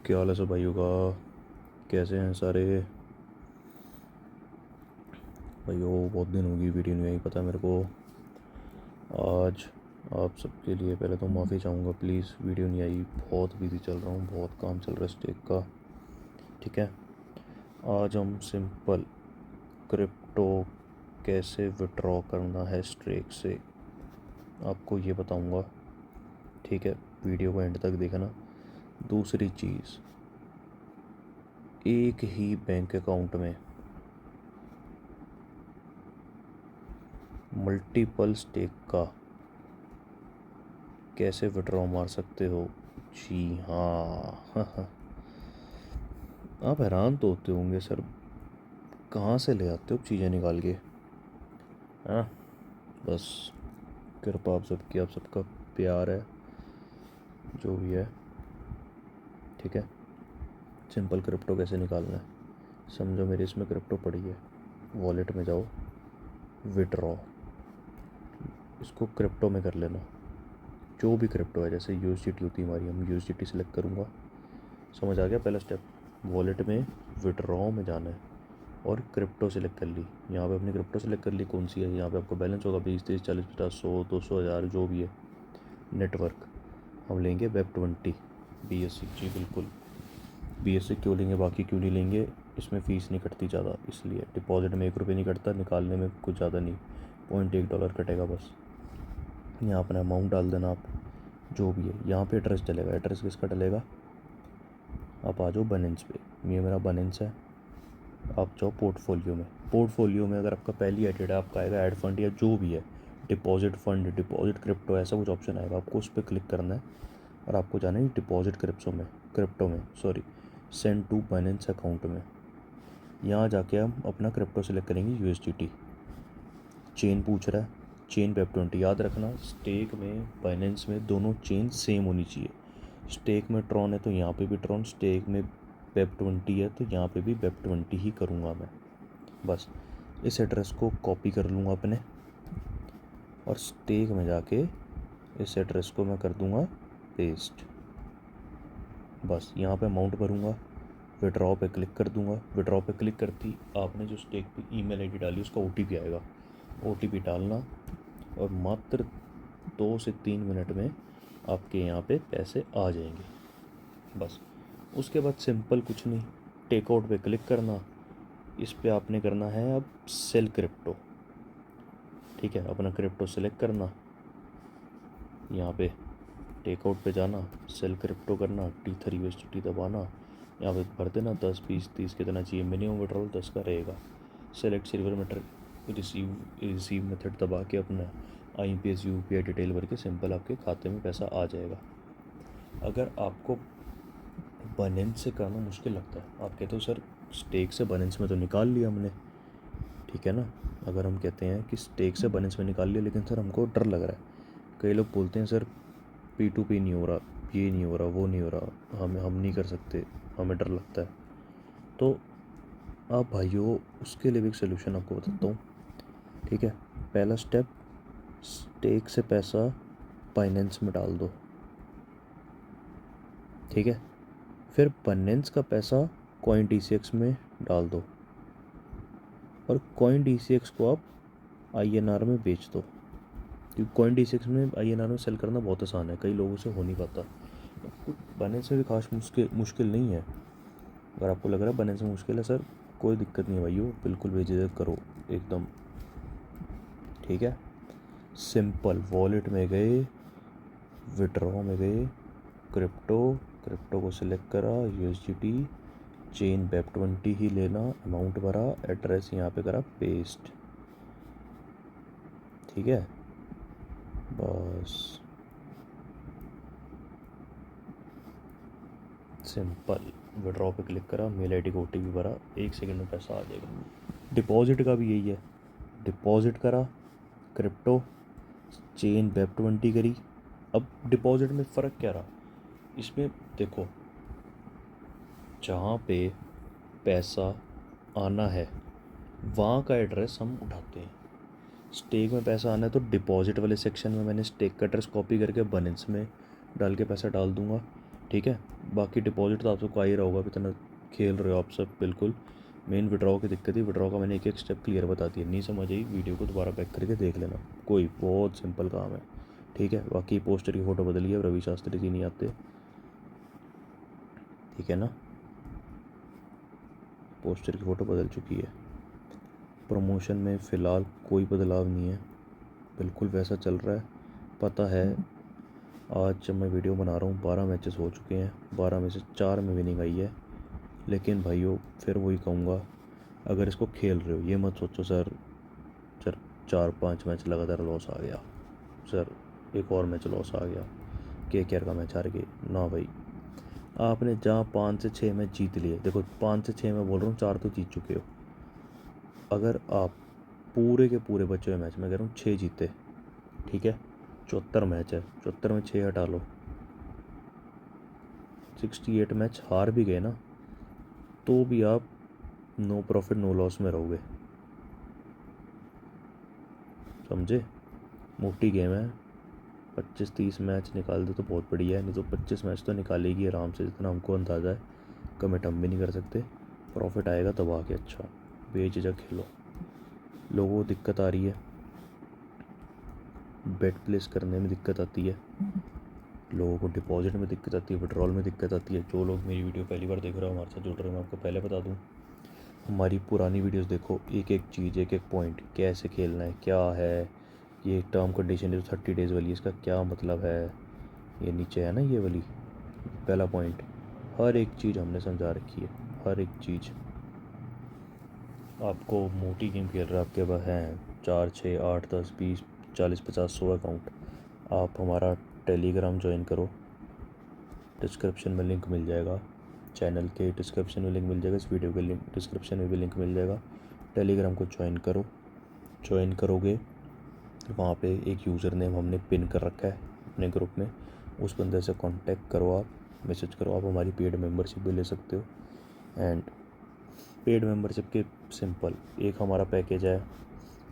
क्या हाल है सब भाइयों का। कैसे हैं सारे भाइयों। बहुत दिन होगी वीडियो नहीं आई, पता है मेरे को। आज आप सबके लिए पहले तो माफ़ी चाहूँगा, प्लीज़ वीडियो नहीं आई, बहुत बिजी चल रहा हूँ, बहुत काम चल रहा है स्टेक का। ठीक है, आज हम सिंपल क्रिप्टो कैसे विड्रॉ करना है स्टेक से आपको ये बताऊँगा। ठीक है, वीडियो को एंड तक देखना। दूसरी चीज़, एक ही बैंक अकाउंट में मल्टीपल स्टेक का कैसे विड्रॉ मार सकते हो। जी हाँ आप हैरान तो होते होंगे सर, कहाँ से ले आते हो चीज़ें निकाल के, हाँ। बस कृपा आप सबकी, आप सबका प्यार है जो भी है। ठीक है, सिंपल क्रिप्टो कैसे निकालना है समझो। मेरे इसमें क्रिप्टो पड़ी है, वॉलेट में जाओ, विड्रॉ, इसको क्रिप्टो में कर लेना। जो भी क्रिप्टो है, जैसे यूएसडीटी होती है हमारी, हम यूएसडीटी सेलेक्ट करूँगा। समझ आ गया पहला स्टेप। वॉलेट में विड्रॉ में जाना है और क्रिप्टो सेलेक्ट कर ली। यहाँ पे अपनी क्रिप्टो सेलेक्ट कर ली, कौन सी है। यहाँ पे आपको बैलेंस होगा 20, 30, 40, 50, 100, 200, 1000 जो भी है। नेटवर्क हम लेंगे वेब20 BSC। जी बिल्कुल, BSC क्यों लेंगे, बाकी क्यों नहीं लेंगे। इसमें फ़ीस नहीं कटती ज़्यादा, इसलिए डिपॉजिट में 1 रुपये नहीं कटता, निकालने में कुछ ज़्यादा नहीं, $0.1 कटेगा बस। यहाँ अपना अमाउंट डाल देना आप जो भी है। यहाँ पे एड्रेस डलेगा, एड्रेस किसका डलेगा, आप आ जाओ बाइनेंस पे, ये मेरा बाइनेंस है। आप जाओ पोर्टफोलियो में, पोर्टफोलियो में अगर आपका पहली एडेड है, आपका आएगा ऐड फंड या जो भी है, डिपॉजिट फंड, डिपॉजिट क्रिप्टो, ऐसा कुछ ऑप्शन आएगा, आपको उस पर क्लिक करना है और आपको जाना है डिपॉजिट क्रिप्टो में sorry, send to Binance account में। यहाँ जाके हम अपना क्रिप्टो सेलेक्ट करेंगे USDT। चेन पूछ रहा है, चेन वेब20। याद रखना, स्टेक में बाइनेंस में दोनों चेन सेम होनी चाहिए। स्टेक में ट्रॉन है तो यहाँ पे भी ट्रॉन, स्टेक में वेब20 है तो यहाँ पे भी वेब20 ही करूँगा मैं। बस इस एड्रेस को कॉपी कर लूँगा अपने और स्टेक में जाके इस एड्रेस को मैं कर दूँगा पेस्ट। बस यहाँ पे अमाउंट भरूँगा, विड्रॉ पे क्लिक कर दूँगा। विड्रॉ पे क्लिक करती आपने जो स्टेक पे ईमेल आईडी डाली उसका OTP आएगा, OTP डालना और मात्र 2 से 3 मिनट में आपके यहाँ पे पैसे आ जाएंगे। बस उसके बाद सिंपल कुछ नहीं, टेकआउट पे क्लिक करना। इस पे आपने करना है अब सेल क्रिप्टो। ठीक है, अपना क्रिप्टो सेलेक्ट करना, यहाँ पे टेकआउट पे जाना, सेल क्रिप्टो करना, T3 USDT दबाना, यहाँ पे भर देना 10, 20, 30 कितना चाहिए। मिनिमम विड्रॉल 10 का रहेगा। Select silver method, receive method दबा के अपना IMPS UPI डिटेल भर के सिंपल आपके खाते में पैसा आ जाएगा। अगर आपको बाइनेंस से करना मुश्किल लगता है, आप कहते हो सर स्टेक से बाइनेंस में तो निकाल लिया हमने, ठीक है ना। अगर हम कहते हैं कि स्टेक से बाइनेंस में निकाल लिया, लेकिन सर हमको डर लग रहा है, कई लोग बोलते हैं सर P2P नहीं हो रहा, ये नहीं हो रहा, वो नहीं हो रहा, हम नहीं कर सकते, हमें डर लगता है। तो आप भाइयों, उसके लिए भी एक सोल्यूशन आपको बताता हूँ। ठीक है, पहला स्टेप, स्टेक से पैसा बाइनेंस में डाल दो। ठीक है, फिर बाइनेंस का पैसा CoinDCX में डाल दो और CoinDCX को आप INR में बेच दो, क्योंकि CoinDCX में INR में सेल करना बहुत आसान है, कई लोगों से हो नहीं पाता। बाइनेंस में भी खास मुश्किल नहीं है। अगर आपको लग रहा है बाइनेंस में मुश्किल है सर, कोई दिक्कत नहीं है भाइयों, बिल्कुल बेझिझक करो एकदम। ठीक है, सिंपल वॉलेट में गए, विड्रॉ में गए, क्रिप्टो को सिलेक्ट करा, USDT, चेन वेब20 ही लेना, अमाउंट भरा, एड्रेस यहाँ पे करा पेस्ट। ठीक है, बस सिंपल विड्रॉ पे क्लिक करा, मेल आईडी को OTP भरा, 1 सेकंड में पैसा आ जाएगा। डिपॉजिट का भी यही है, डिपॉजिट करा क्रिप्टो, चेन वेब20 करी। अब डिपॉजिट में फ़र्क क्या रहा, इसमें देखो, जहाँ पे पैसा आना है वहाँ का एड्रेस हम उठाते हैं। स्टेक में पैसा आना है तो डिपॉजिट वाले सेक्शन में मैंने स्टेक का एड्रेस कॉपी करके बाइनेंस में डाल के पैसा डाल दूँगा। ठीक है। बाकी डिपॉजिट तो आप सबको आ ही रहा होगा, इतना खेल रहे हो आप सब। बिल्कुल मेन विड्रॉ की दिक्कत ही, विड्रॉ का मैंने एक एक स्टेप क्लियर बता दिया। नहीं समझ आई वीडियो को दोबारा बैक करके देख लेना, कोई बहुत सिंपल काम है। ठीक है, बाकी पोस्टर की फ़ोटो बदली है, रवि शास्त्री जी नहीं आते, ठीक है ना। पोस्टर की फ़ोटो बदल चुकी है। प्रमोशन में फ़िलहाल कोई बदलाव नहीं है, बिल्कुल वैसा चल रहा है। पता है आज जब मैं वीडियो बना रहा हूँ 12 मैचेस हो चुके हैं, 12 में से 4 में विनिंग आई है। लेकिन भाइयों फिर वही कहूँगा, अगर इसको खेल रहे हो ये मत सोचो सर 4-5 मैच लगातार लॉस आ गया, सर एक और मैच लॉस आ गया, KKR का मैच हार गए ना भाई। आपने जहाँ 5 से 6 मैच जीत लिए, देखो 5 से 6 मैं बोल रहा हूँ, 4 तो जीत चुके हो। अगर आप पूरे के पूरे बचे हुए मैच, मैं कह रहा हूँ 6 जीते, ठीक है, 74 मैच है, 74 में 6 हटा लो, 68 मैच हार भी गए ना, तो भी आप नो प्रॉफिट नो लॉस में रहोगे, समझे। मोटी गेम है, 25-30 मैच निकाल दो तो बहुत बढ़िया है, नहीं तो 25 मैच तो निकालेगी आराम से, जितना हमको अंदाज़ा है। कमिट हम भी नहीं कर सकते, प्रॉफिट आएगा तब आके। अच्छा बेझिझक खेलो। लोगों को दिक्कत आ रही है, बेट प्लेस करने में दिक्कत आती है, लोगों को डिपॉजिट में दिक्कत आती है, विड्रॉल में दिक्कत आती है। जो लोग मेरी वीडियो पहली बार देख रहे हो, हमारे साथ जुड़ रहे हो, मैं आपको पहले बता दूँ, हमारी पुरानी वीडियोस देखो, एक एक चीज़, एक एक पॉइंट, कैसे खेलना है, क्या है ये टर्म कंडीशन है जो 30 डेज़ वाली, इसका क्या मतलब है, ये नीचे है ना ये वाली पहला पॉइंट, हर एक चीज़ हमने समझा रखी है, हर एक चीज़। आपको मोटी गेम खेल रहे आपके पास हैं 4, 6, 8, 10, 20, 40, 50, 100 अकाउंट, आप हमारा टेलीग्राम ज्वाइन करो, डिस्क्रिप्शन में लिंक मिल जाएगा, चैनल के डिस्क्रिप्शन में लिंक मिल जाएगा, इस वीडियो के लिंक डिस्क्रिप्शन में भी लिंक मिल जाएगा। टेलीग्राम को ज्वाइन करो, ज्वाइन करोगे वहाँ पे एक यूज़र नेम हमने पिन कर रखा है अपने ग्रुप में, उस बंदे से कांटेक्ट करो, आप मैसेज करो, आप हमारी पेड मेंबरशिप भी ले सकते हो। एंड पेड मेंबरशिप के सिंपल एक हमारा पैकेज है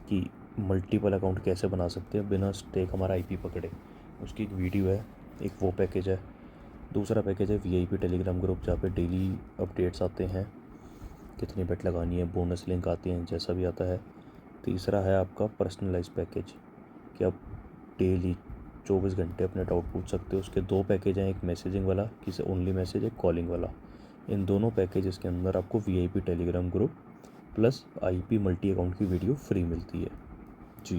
कि मल्टीपल अकाउंट कैसे बना सकते हैं बिना स्टेक हमारा IP पकड़े, उसकी एक वीडियो है, एक वो पैकेज है। दूसरा पैकेज है VIP टेलीग्राम ग्रुप, जहाँ पे डेली अपडेट्स आते हैं, कितनी बेट लगानी है, बोनस लिंक आती हैं, जैसा भी आता है। तीसरा है आपका पर्सनलाइज पैकेज, कि आप डेली 24 घंटे अपने डाउट पूछ सकते हो। उसके 2 पैकेज हैं, एक मैसेजिंग वाला, किसी ओनली मैसेज, एक कॉलिंग वाला। इन दोनों पैकेजेस के अंदर आपको VIP Telegram group plus IP multi account की वीडियो फ्री मिलती है जी।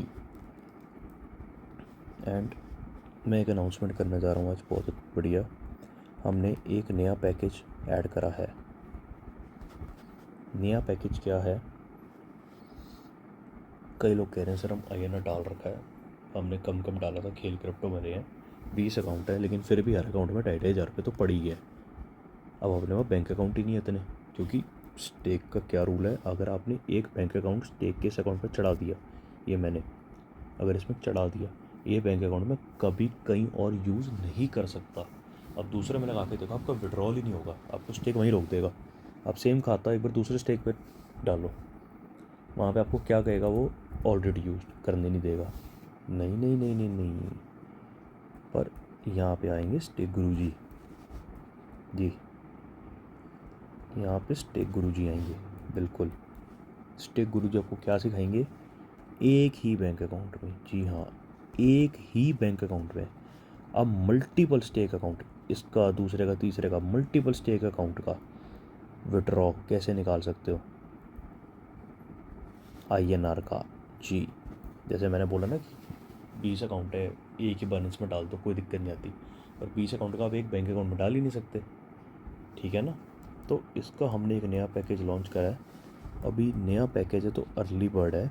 एंड मैं एक अनाउंसमेंट करने जा रहा हूँ आज, बहुत बढ़िया, हमने एक नया पैकेज ऐड करा है। नया पैकेज क्या है, कई लोग कह रहे हैं सर हम INR डाल रखा है, हमने कम कम डाला था, खेल क्रिप्टो में हैं, 20 अकाउंट है, लेकिन फिर भी हर अकाउंट में 2,500 रुपये तो पड़ ही है। अब अपने पास बैंक अकाउंट ही नहीं है इतने, क्योंकि स्टेक का क्या रूल है, अगर आपने एक बैंक अकाउंट स्टेक के इस अकाउंट पर चढ़ा दिया, ये मैंने अगर इसमें चढ़ा दिया, ये बैंक अकाउंट में कभी कहीं और यूज़ नहीं कर सकता। अब दूसरे में लगा के देखो, आपका विड्रॉल ही नहीं होगा, आपको स्टेक वहीं रोक देगा। आप सेम खाता एक बार दूसरे स्टेक पे डालो, वहाँ पे आपको क्या कहेगा, वो ऑलरेडी यूज करने नहीं देगा। नहीं नहीं नहीं नहीं नहीं, पर यहाँ पे आएंगे स्टेक गुरुजी जी, यहाँ पे स्टेक गुरुजी आएंगे, बिल्कुल स्टेक गुरुजी आपको क्या सिखाएंगे, एक ही बैंक अकाउंट में, जी हाँ एक ही बैंक अकाउंट में आप मल्टीपल स्टेक अकाउंट, इसका दूसरे का तीसरे का मल्टीपल स्टेक अकाउंट का विड्रॉ कैसे निकाल सकते हो, INR का जी। जैसे मैंने बोला ना कि 20 अकाउंट है, एक ही बैलेंस में डाल दो, कोई दिक्कत नहीं आती, पर 20 अकाउंट का आप एक बैंक अकाउंट में डाल ही नहीं सकते, ठीक है ना। तो इसका हमने एक नया पैकेज लॉन्च करा है, अभी नया पैकेज है तो अर्ली बर्ड है,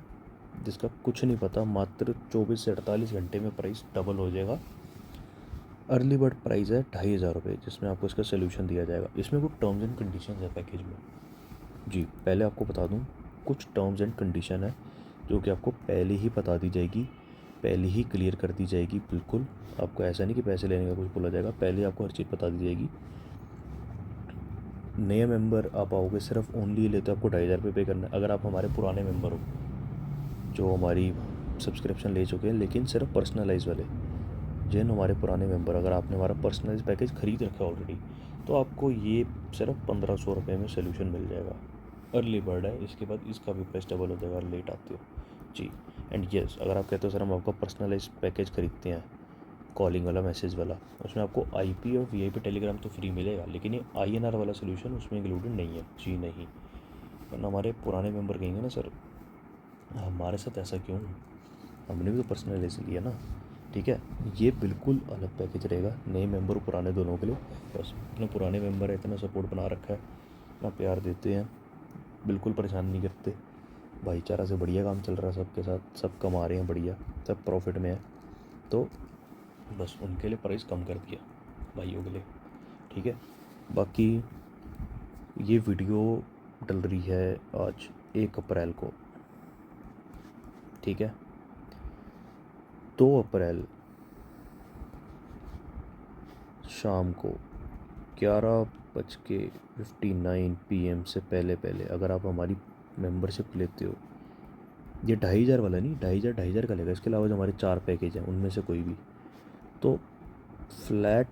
जिसका कुछ नहीं पता, मात्र 24 से 48 घंटे में प्राइस डबल हो जाएगा। अर्ली बर्ड प्राइस है 2,500 रुपये, जिसमें आपको इसका सोल्यूशन दिया जाएगा। इसमें कुछ टर्म्स एंड कंडीशंस है पैकेज में जी, पहले आपको बता दूं, कुछ टर्म्स एंड कंडीशन है जो कि आपको पहले ही बता दी जाएगी, पहले ही क्लियर कर दी जाएगी, बिल्कुल आपको ऐसा नहीं कि पैसे लेने का कुछ बोला जाएगा, पहले आपको हर चीज़ बता दी जाएगी। नए मेंबर आप आओगे, सिर्फ ओनली लेते आपको 2,500 रुपये पे करना है। अगर आप हमारे पुराने मेंबर हो जो हमारी सब्सक्रिप्शन ले चुके हैं, लेकिन सिर्फ पर्सनलाइज वाले, जिन हमारे पुराने मेंबर, अगर आपने हमारा पर्सनलाइज पैकेज खरीद रखा है ऑलरेडी, तो आपको ये सिर्फ 1500 रुपये में सोल्यूशन मिल जाएगा। अर्ली बर्ड है, इसके बाद इसका भी प्राइस डबल हो जाएगा, लेट आते हो जी। एंड यस, अगर आप कहते हो सर हम आपका पर्सनलाइज पैकेज खरीदते हैं, कॉलिंग वाला, मैसेज वाला, उसमें आपको आईपी और वीआईपी टेलीग्राम तो फ्री मिलेगा, लेकिन ये आईएनआर वाला सोल्यूशन उसमें इंक्लूडेड नहीं है जी, नहीं। वरना हमारे पुराने मेंबर कहेंगे ना सर हमारे साथ ऐसा क्यों, हमने भी तो पर्सनलाइज लिया ना। ठीक है, ये बिल्कुल अलग पैकेज रहेगा नए मेंबर और पुराने दोनों के लिए। बस इतना पुराने मेंबर है, इतना सपोर्ट बना रखा है, इतना प्यार देते हैं, बिल्कुल परेशान नहीं करते, भाईचारा से बढ़िया काम चल रहा है सबके साथ, सब कमा रहे हैं बढ़िया, सब प्रॉफिट में है, तो बस उनके लिए प्राइस कम कर दिया भाइयों के लिए। ठीक है, बाकी ये वीडियो डल रही है आज 1 अप्रैल को। ठीक है, 2 अप्रैल शाम को 11:59 PM से पहले पहले अगर आप हमारी मेंबरशिप लेते हो, ये 2500 वाला नहीं, 2500 का लेगा, इसके अलावा जो हमारे 4 पैकेज हैं उनमें से कोई भी, तो फ्लैट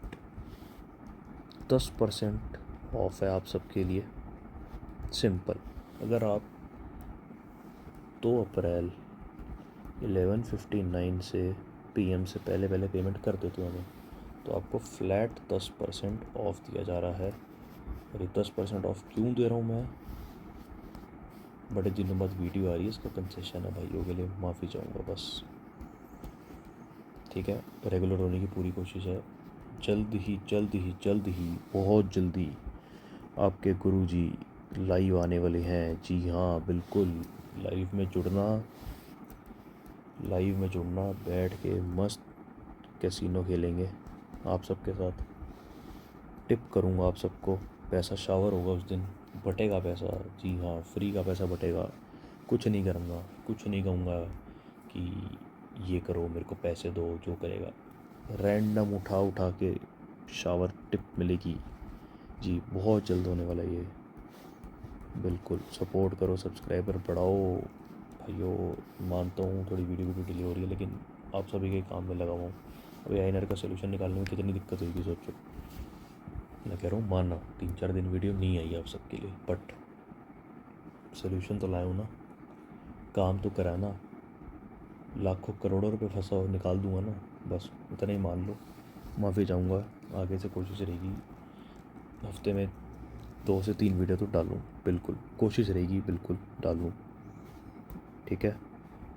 10% ऑफ है आप सबके लिए। सिंपल, अगर आप 2 अप्रैल 11:59 से PM से पहले पहले पेमेंट कर देते हो हमें, तो आपको फ्लैट 10% ऑफ दिया जा रहा है। और ये 10% ऑफ क्यों दे रहा हूँ मैं, बड़े दिनों बाद वीडियो आ रही है, इसका कंसेशन है भाइयों के लिए, माफ़ी चाहूँगा बस। ठीक है, रेगुलर होने की पूरी कोशिश है, जल्द ही जल्द ही जल्द ही बहुत जल्दी आपके गुरुजी लाइव आने वाले हैं। जी हाँ बिल्कुल, लाइव में जुड़ना, बैठ के मस्त कैसीनो खेलेंगे आप सबके साथ, टिप करूँगा आप सबको, पैसा शावर होगा उस दिन, बटेगा पैसा, जी हाँ फ्री का पैसा बटेगा, कुछ नहीं करूँगा, कुछ नहीं कहूँगा कि ये करो मेरे को पैसे दो, जो करेगा रैंडम उठा के शावर टिप मिलेगी जी, बहुत जल्द होने वाला ये। बिल्कुल सपोर्ट करो, सब्सक्राइबर बढ़ाओ भाइयों। मानता हूँ थोड़ी वीडियो डिले हो रही है, लेकिन आप सभी के काम में लगा हुआ हूँ। अभी आईएनआर का सोल्यूशन निकालने में कितनी दिक्कत होगी सोचो। मैं कह रहा हूँ मानना 3-4 दिन वीडियो नहीं आई आप सबके लिए, बट सोल्यूशन तो लाया हूँ ना, काम तो करा ना, लाखों करोड़ों रुपए फंसा हो निकाल दूंगा ना, बस इतना ही मान लो। माफ़ी चाहूँगा, आगे से कोशिश रहेगी हफ्ते में 2 से 3 वीडियो तो डालूँ, बिल्कुल कोशिश रहेगी, बिल्कुल डालूँ। ठीक है,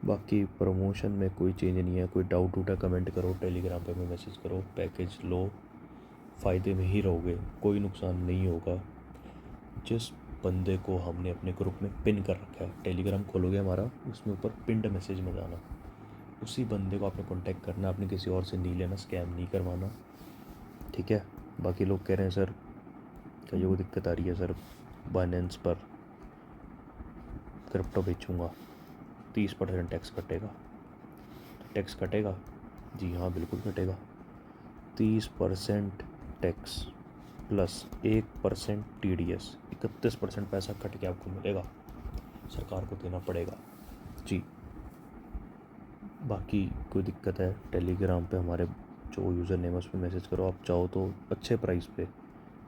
बाकी प्रमोशन में कोई चेंज नहीं है। कोई डाउट उठा कमेंट करो, टेलीग्राम पे में मैसेज करो, पैकेज लो, फ़ायदे में ही रहोगे, कोई नुकसान नहीं होगा। जिस बंदे को हमने अपने ग्रुप में पिन कर रखा है, टेलीग्राम खोलोगे हमारा, उसमें ऊपर पिंड मैसेज में जाना, उसी बंदे को आपने कांटेक्ट करना, आपने किसी और से नहीं लेना, स्कैम नहीं करवाना। ठीक है, बाकी लोग कह रहे हैं सर कईयों को दिक्कत आ रही है, सर बाइनेंस पर क्रिप्टो बेचूँगा 30% टैक्स कटेगा, तो टैक्स कटेगा जी हाँ बिल्कुल कटेगा, 30% टैक्स प्लस 1% TDS, 31% पैसा कट के आपको मिलेगा, सरकार को देना पड़ेगा जी। बाकी कोई दिक्कत है, टेलीग्राम पे हमारे जो यूज़र नेम है उस पर मैसेज करो, आप चाहो तो अच्छे प्राइस पे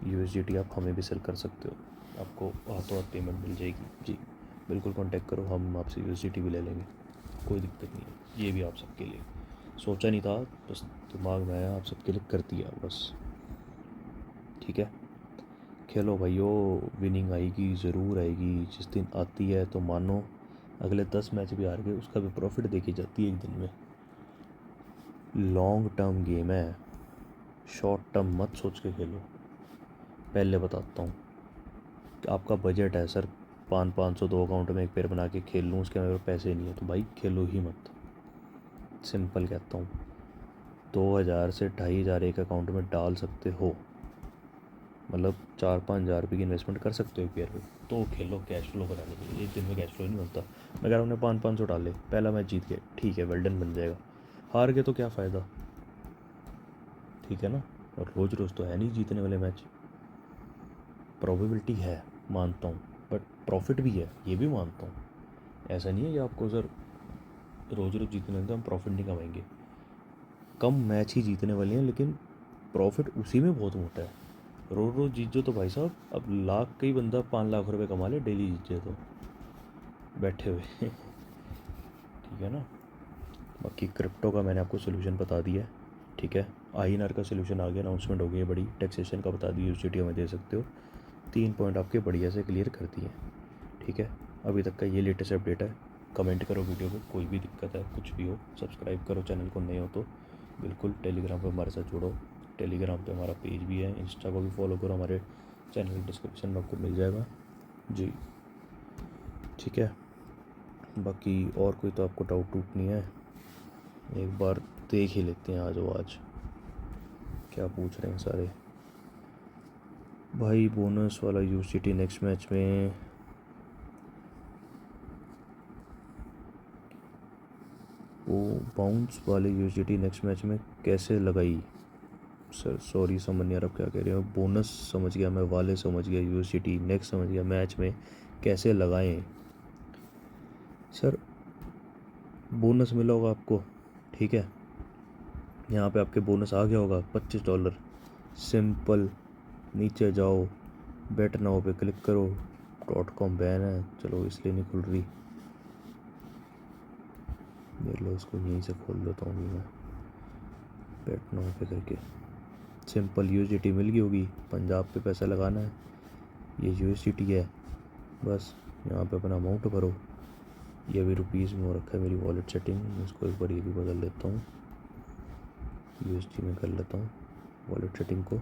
USDT आप हमें भी सेल कर सकते हो, आपको हाथों हाथ पेमेंट मिल जाएगी जी। बिल्कुल कांटेक्ट करो, हम आपसे USDT भी ले लेंगे, कोई दिक्कत नहीं है। ये भी आप सबके लिए सोचा नहीं था, बस दिमाग में आया, आप सबके लिए कर दिया बस। ठीक है, खेलो भाइयों, विनिंग आएगी, ज़रूर आएगी, जिस दिन आती है तो मानो अगले 10 मैच भी हार गए उसका भी प्रॉफिट देखी जाती है एक दिन में। लॉन्ग टर्म गेम है, शॉर्ट टर्म मत सोच के खेलो। पहले बताता हूँ, आपका बजट है सर 500 2 अकाउंट में एक पेयर बना के खेल लूँ, उसके मेरे पैसे नहीं है तो भाई खेलो ही मत, सिंपल कहता हूँ। 2000 से 2500 एक अकाउंट में डाल सकते हो, मतलब 4-5 हज़ार रुपये की इन्वेस्टमेंट कर सकते हो एक पेयर पे, तो खेलो कैश फ्लो बनाने के लिए। एक दिन में कैश फ्लो नहीं बनता। मैं कह रहा हूँ 500 डाले, पहला मैच जीत गए, ठीक है वेल्डन बन जाएगा, हार गए तो क्या फ़ायदा, ठीक है ना। और रोज़ रोज़ तो है नहीं जीतने वाले मैच, प्रोबेबिलिटी है मानता हूँ, बट प्रॉफिट भी है ये भी मानता हूँ। ऐसा नहीं है कि आपको सर रोज़ रोज़ जीतने तो हम प्रॉफिट नहीं कमाएंगे, कम मैच ही जीतने वाले हैं, लेकिन प्रॉफिट उसी में बहुत मोटा है। रोज़ रोज़ जीत जो तो भाई साहब, अब लाख का ही बंदा 5 लाख रुपए कमा ले डेली जीत जाए तो बैठे हुए ठीक है ना। बाकी क्रिप्टो का मैंने आपको सोल्यूशन बता दिया है, ठीक है। INR का सोल्यूशन आ गया, अनाउंसमेंट हो गई है बड़ी, टैक्सेशन का बता दी, यूसिटी हमें दे सकते हो। 3 पॉइंट आपके बढ़िया से क्लियर कर दिए, ठीक है। अभी तक का ये लेटेस्ट अपडेट है। कमेंट करो वीडियो को, कोई भी दिक्कत है कुछ भी हो, सब्सक्राइब करो चैनल को, नए हो तो बिल्कुल। टेलीग्राम पे हमारे साथ जुड़ो, टेलीग्राम पे हमारा पेज भी है, इंस्टा को भी फॉलो करो, हमारे चैनल डिस्क्रिप्शन में आपको मिल जाएगा जी, ठीक है। बाकी और कोई तो आपको डाउट नहीं है, एक बार देख ही लेते हैं आज क्या पूछ रहे हैं सारे भाई। बोनस वाला यूसिटी नेक्स्ट मैच में वो बाउंस वाले यूसिटी नेक्स्ट मैच में कैसे लगाई? सर सॉरी समझ नहीं आ रहा आप क्या कह रहे हो। बोनस समझ गया मैं, वाले समझ गया, यूसिटी नेक्स्ट समझ गया, मैच में कैसे लगाएं? सर बोनस मिला होगा आपको, ठीक है। यहाँ पे आपके बोनस आ गया होगा $25। सिंपल, नीचे जाओ, बेट नाउ पे क्लिक करो। .com बैन है, चलो इसलिए नहीं खुल रही, देख लो इसको यहीं से खोल देता हूँ मैं, बेट नाउ पे करके। सिंपल यूएसडीटी मिल गई होगी, पंजाब पे पैसा लगाना है, ये यूएसडीटी है, बस यहाँ पे अपना अमाउंट भरो। ये अभी रुपीज़ में हो रखा है मेरी वॉलेट सेटिंग, इसको एक बार ये भी बदल देता हूँ, यूएसडी में कर लेता हूँ वॉलेट सेटिंग को।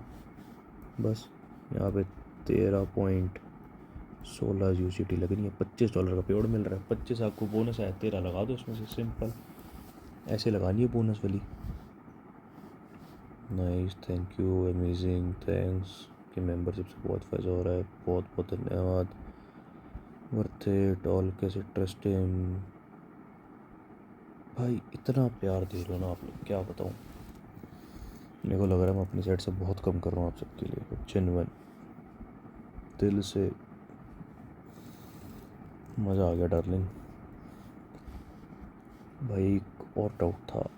बस यहाँ पे 13.16 यूएसडी लगनी है, $25 का पेड़ मिल रहा है, 25 आपको बोनस आया, 13 लगा दो उसमें से, सिंपल ऐसे लगानी है बोनस वाली। Nice, thank you, amazing, thanks कि मेंबरशिप से बहुत फ़ायदा हो रहा है, बहुत बहुत धन्यवाद। वर्थ इट, ऑल कैसे ट्रस्ट हिम। भाई इतना प्यार दे रहे हो ना आप लोग, क्या बताऊँ। मेरे को लग रहा है मैं अपनी साइड से बहुत कम कर रहा हूँ आप सबके लिए, जेन्युइन दिल से मज़ा आ गया डार्लिंग। भाई एक और डाउट था,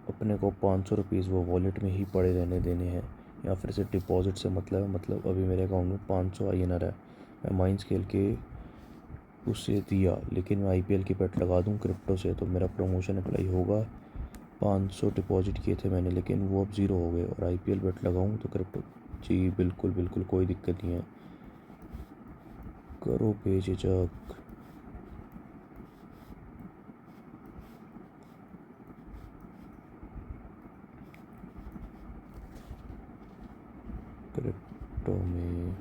अपने को 500 रुपीज़ वो वॉलेट में ही पड़े रहने देने हैं या फिर से डिपॉजिट से मतलब अभी मेरे अकाउंट में 500 INR है, मैं माइंड स्केल के उससे दिया, लेकिन मैं IPL की बेट लगा दूं क्रिप्टो से तो मेरा प्रमोशन अप्लाई होगा? 500 डिपॉजिट किए थे मैंने, लेकिन वो अब ज़ीरो हो गए, और IPL बेट लगाऊं तो क्रिप्टो? जी बिल्कुल बिल्कुल, कोई दिक्कत नहीं है, करो बेझिझक। क्रिप्टो में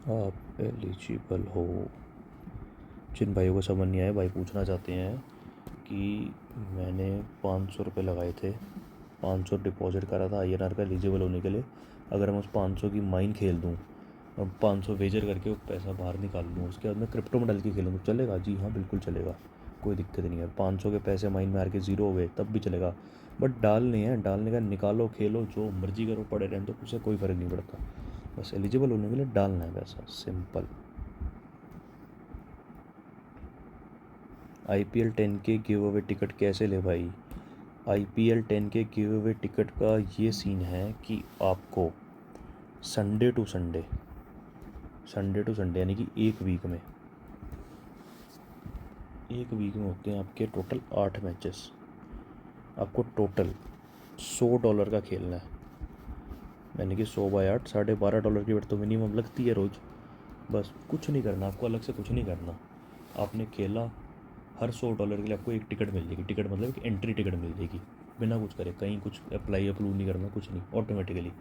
आप एलिजिबल हो। जिन भाइयों को समझ नहीं आया, भाई पूछना चाहते हैं कि मैंने 500 रुपये लगाए थे, 500 डिपॉजिट करा था INR का एलिजिबल होने के लिए, अगर मैं उस 500 की माइन खेल दूँ और 500 वेजर करके वो पैसा बाहर निकाल लूँ, उसके बाद मैं क्रिप्टो में डाल के खेलूँ तो चलेगा? जी हाँ बिल्कुल चलेगा, कोई दिक्कत नहीं है। 500 के पैसे माइन में हार के ज़ीरो हो गए तब भी चलेगा, बट डालने हैं, डालने का निकालो खेलो जो मर्जी करो, पड़े रहें तो उससे कोई फ़र्क नहीं पड़ता, बस एलिजिबल होने के लिए डालना है पैसा, सिंपल। IPL 10 के गिव अवे टिकट कैसे ले भाई? IPL 10 के गिव अवे टिकट का ये सीन है कि आपको संडे टू संडे यानी कि एक वीक में होते हैं आपके टोटल 8 मैचेस। आपको टोटल $100 का खेलना है, यानी कि 100/8 $12.5 की बेट तो मिनिमम लगती है रोज़। बस कुछ नहीं करना आपको, अलग से कुछ नहीं करना, आपने खेला, हर $100 के लिए आपको एक टिकट मिल जाएगी, टिकट मतलब एक एंट्री टिकट मिल जाएगी, बिना कुछ करे, कहीं कुछ अप्रूव नहीं करना, कुछ नहीं, ऑटोमेटिकली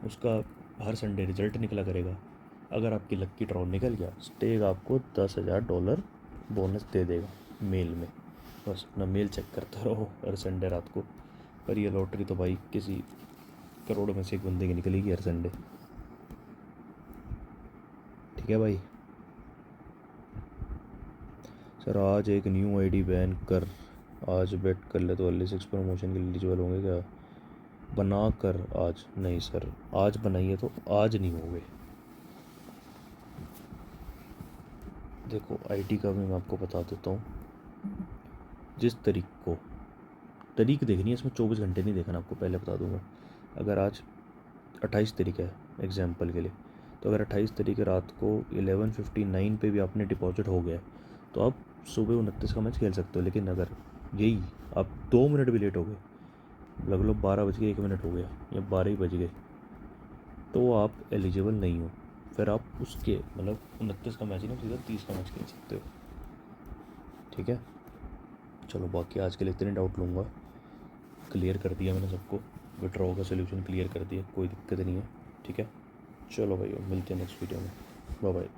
उसका हर संडे रिजल्ट निकला करेगा। अगर आपकी लक्की ड्रॉ निकल गया, स्टेग आपको $10,000 बोनस दे देगा मेल में, बस अपना मेल चेक करते रहो हर संडे रात को। पर ये लॉटरी तो भाई किसी करोड़ों में से एक बंदे की निकलेगी हर संडे, ठीक है भाई। सर आज एक न्यू ID बैन कर, आज बेट कर ले तो LA6 प्रमोशन के लिए एलिजिबल होंगे क्या? बना कर आज? नहीं सर, आज बनाइए तो आज नहीं होंगे, देखो आईटी का भी मैं आपको बता देता हूँ। जिस तारीख देखनी है, इसमें 24 घंटे नहीं देखना, आपको पहले बता दूंगा। अगर आज 28 तारीख है एग्जाम्पल के लिए, तो अगर 28 तारीख रात को 11:59 पे भी आपने डिपॉजिट हो गया तो आप सुबह 29 का मैच खेल सकते हो। लेकिन अगर यही आप 2 मिनट भी लेट हो गए, लग लो 12 बज के 1 मिनट हो गया या 12 ही बज गए, तो आप एलिजिबल नहीं हो। फिर आप उसके मतलब 29 का मैच ही ना, सीधा 30 का मैच खेल सकते हो। ठीक है, चलो बाकी आज के लिए इतने डाउट लूँगा, क्लियर कर दिया मैंने सबको, विड्रॉ का सोल्यूशन क्लियर कर दिया, कोई दिक्कत नहीं है। ठीक है, चलो भाई मिलते हैं नेक्स्ट वीडियो में, बाय बाय।